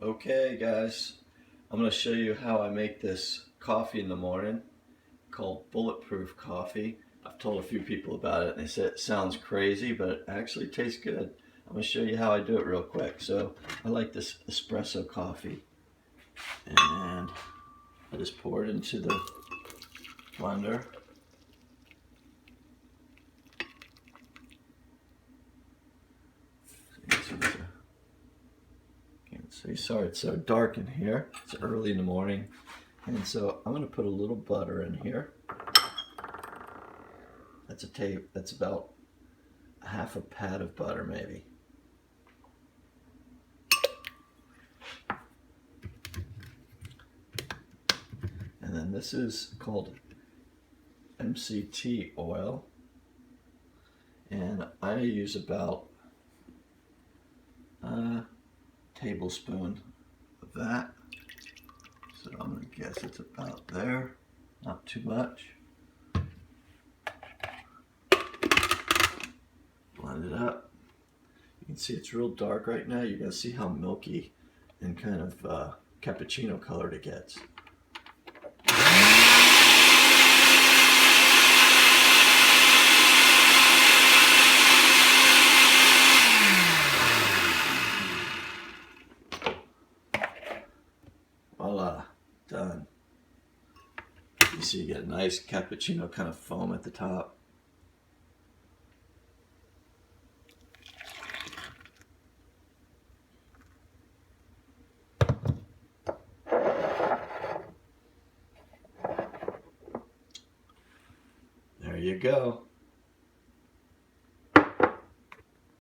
Okay guys, I'm going to show you how I make this coffee in the morning called Bulletproof coffee. I've told a few people about it and they said it sounds crazy, but it actually tastes good. I'm going to show you how I do it real quick. So I like this espresso coffee, and I just pour it into the blender. Can't see, sorry it's so dark in here. It's early in the morning. And so I'm going to put a little butter in here. That's about half a pat of butter maybe. And then this is called MCT oil. And I use about a tablespoon of that. So I'm going to guess it's about there, not too much. Blend it up. You can see it's real dark right now. You're going to see how milky and kind of cappuccino colored it gets. Voila, done. You see you get a nice cappuccino kind of foam at the top. There you go.